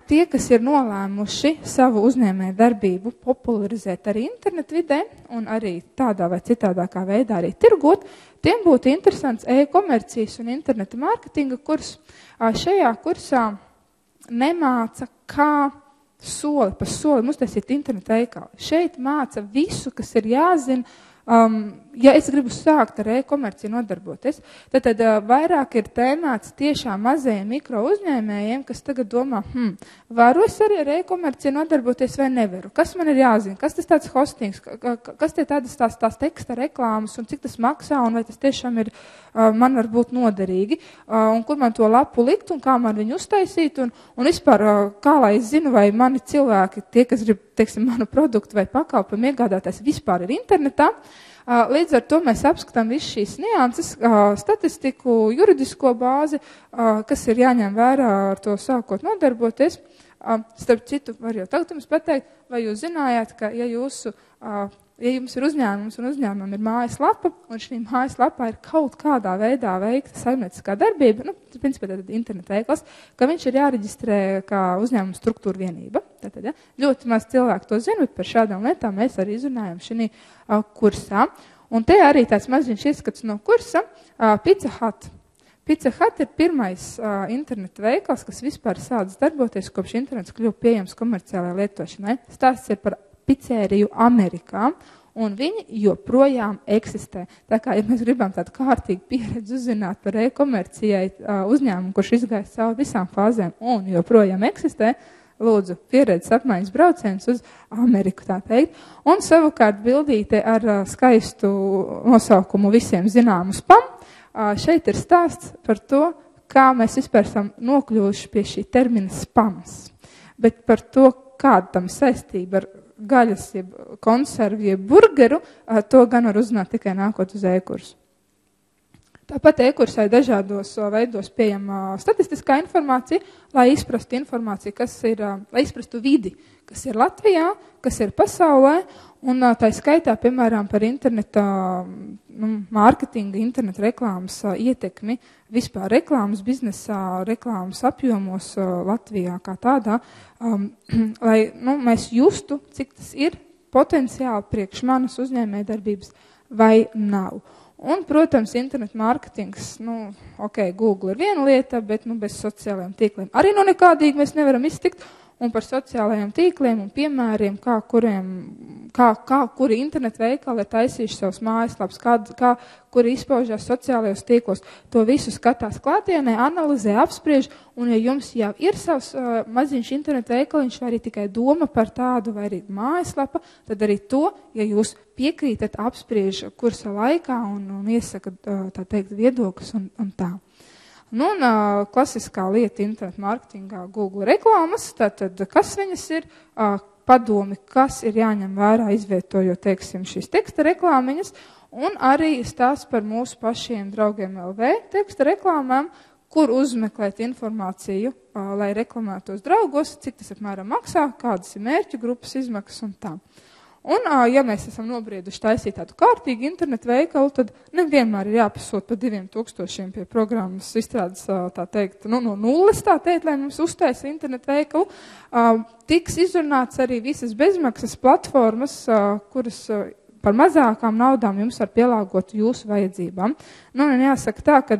Tie, kas ir nolēmuši savu uzņēmēju darbību popularizēt arī internetu vidē un arī tādā vai citādākā veidā arī tirgot, tiem būtu interesants e-komercijas un interneta mārketinga kurs. Šajā kursā nemāca, kā soli pa solim uztaisīt interneta veikalu. Šeit māca visu, kas ir jāzina. Ja es gribu sākt ar e-komerciju nodarboties, tad vairāk ir tēmāts tiešām mazajiem mikro uzņēmējiem, kas tagad domā, varu es arī ar e-komerciju nodarboties vai nevaru? Kas man ir jāzina? Kas tas tāds hostings? Kas tie tādas tās teksta reklāmas un cik tas maksā un vai tas tiešām ir man var būt noderīgi? Un kur man to lapu likt un kā man viņu uztaisīt? Un vispār, kā lai es zinu, vai mani cilvēki, tie, kas grib, teiksim, manu produktu vai pakalpojumu iegādāties, vispār ir internetā? Līdz ar to mēs apskatām visu šīs nianses, statistiku, juridisko bāzi, kas ir jāņem vērā ar to sākot nodarboties. Starp citu, var jau tagad jums pateikt, vai jūs zinājāt, ka ja jums ir uzņēmums un uzņēmumam ir mājaslapa, un šī mājaslapā ir kaut kādā veidā veikta saimnieciskā darbība, principā tātad interneta veikals, ka viņš ir jāreģistrē kā uzņēmuma struktūra vienība. Tātad, ja, ļoti maz cilvēku to zina, bet par šādām lietām mēs arī izrunājam šī kursā. Un te arī tāds maziņš ieskats no kursa Pizza Hut. Pizza Hut ir pirmais interneta veikals, kas vispār sācis darboties, kopš internets kļuva pieejams komerciālajai lietošanai. Stāsts ir par pizzeriju Amerikā, un viņi joprojām eksistē. Tā kā, ja mēs gribam tādu kārtīgu pieredzi uzzināt par e-komercijai uzņēmumu, kurš izgāja cauri visām fāzēm un joprojām eksistē, lūdzu, pieredzes apmaiņas brauciens uz Ameriku, tā teikt. Un savukārt bildīte ar skaistu nosaukumu visiem zināmu spam. Šeit ir stāsts par to, kā mēs vispār esam nokļuvuši pie šī termina spams. Bet par to, kāda tam saistība ar gaļas, jeb konservu, jeb burgeru, to gan var uzzināt tikai nākot uz e-kursu. Tāpat e-kursai dažādos veidos pieejama statistiskā informācija, lai izprastu informāciju, lai izprastu vidi, kas ir Latvijā, kas ir pasaulē, un tā skaitā, piemēram, par interneta mārketinga, interneta reklāmas ietekmi, vispār reklāmas biznesā, reklāmas apjomos Latvijā kā tādā, lai mēs justu, cik tas ir potenciāli priekš manas uzņēmējdarbības vai nav. Un, protams, internet mārketings, Google ir viena lieta, bet bez sociālajiem tīkliem arī nekādīgi mēs nevaram iztikt. Un par sociālajiem tīkliem un piemēriem, kuri internet veikali ir taisījuši savus mājaslaps, kuri izpaužās sociālajos tīklos. To visu skatās klātienē, analizē, apspriež, un ja jums jau ir savs maziņš internet veikaliņš, vai arī tikai doma par tādu, vai arī mājaslapa, tad arī to, ja jūs piekrītat, apspriež kursa laikā un iesaka, tā teikt, viedokļus un tā. Un klasiskā lieta internet mārketingā Google reklāmas, tātad kas viņas ir, padomi, kas ir jāņem vērā, izvietojot, teiksim, šīs teksta reklāmiņas, un arī stāsts par mūsu pašiem draugiem LV teksta reklāmām, kur uzmeklēt informāciju, lai reklamētos draugos, cik tas apmēram maksā, kādas ir mērķu grupas izmaksas un tā. Un, ja mēs esam nobrieduši taisīt tādu kārtīgu internetu veikalu, tad nevienmēr ir jāpasūt pa 2000 pie programmas izstrādes, tā teikt, no nulles, tā teikt, lai mums uztaisa internetu veikalu. Tiks izrunāts arī visas bezmaksas platformas, kuras par mazākām naudām jums var pielāgot jūsu vajadzībām. Un jāsaka tā, ka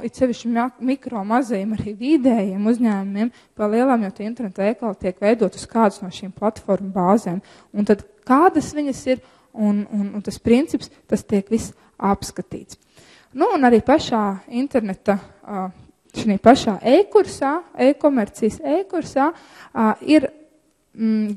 it sevišķi mikro, mazajiem, arī vidējiem uzņēmumiem, pa lielām jau tie internetu veikali tiek veidot uz kādas no šīm platformu bāzēm. Un tad kādas viņas ir un tas princips, tas tiek viss apskatīts. Un arī pašā interneta, šī pašā e-kursā, e-komercijas e-kursā ir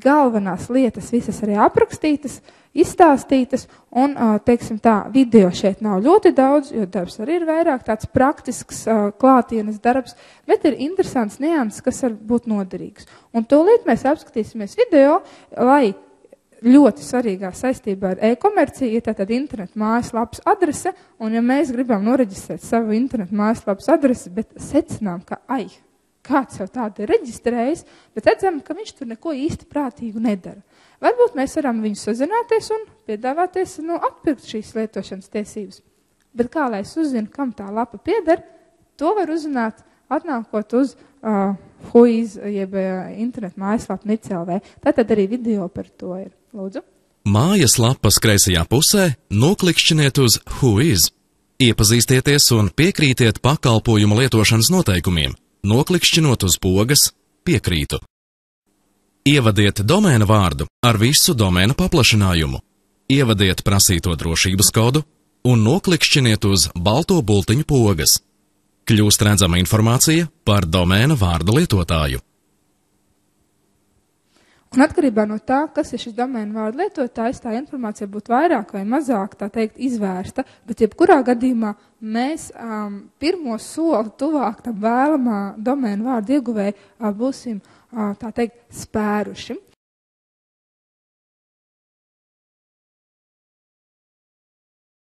galvenās lietas visas arī aprakstītas, izstāstītas, un, teiksim tā, video šeit nav ļoti daudz, jo darbs arī ir vairāk tāds praktisks klātienes darbs, bet ir interesants nianses, kas var būt noderīgs. Un tūlīt mēs apskatīsimies video, lai ļoti svarīgā saistībā ar e-komerciju ir tātad internetu mājaslapas adrese, un ja mēs gribam noreģistrēt savu internetu mājaslapas adresi, bet secinām, ka kāds jau tādu ir reģistrējis, bet redzam, ka viņš tur neko īsti prātīgu nedara. Varbūt mēs varam viņu sazināties un piedāvāties atpirkt šīs lietošanas tiesības. Bet kā lai es uzzinu, kam tā lapa pieder, to var uzzināt atnākot uz Whois, jeb internetu mājaslapu NIC.lv. Tātad arī video par to ir. Lūdzu. Mājaslapas kreisajā pusē noklikšķiniet uz Whois. Iepazīstieties un piekrītiet pakalpojuma lietošanas noteikumiem. Noklikšķinot uz pogas Piekrītu. Ievadiet domēna vārdu ar visu domēna paplašinājumu. Ievadiet prasīto drošības kodu un noklikšķiniet uz balto bultiņu pogas. Kļūst redzama informācija par domēna vārdu lietotāju. Un atkarībā no tā, kas ir šis domēna vārdu lietotājs, tā informācija būtu vairāk vai mazāk, tā teikt, izvērsta, bet jebkurā gadījumā mēs pirmo soli tuvāk tam vēlamā domēna vārdu ieguvēja būsim, tā teikt, spēruši.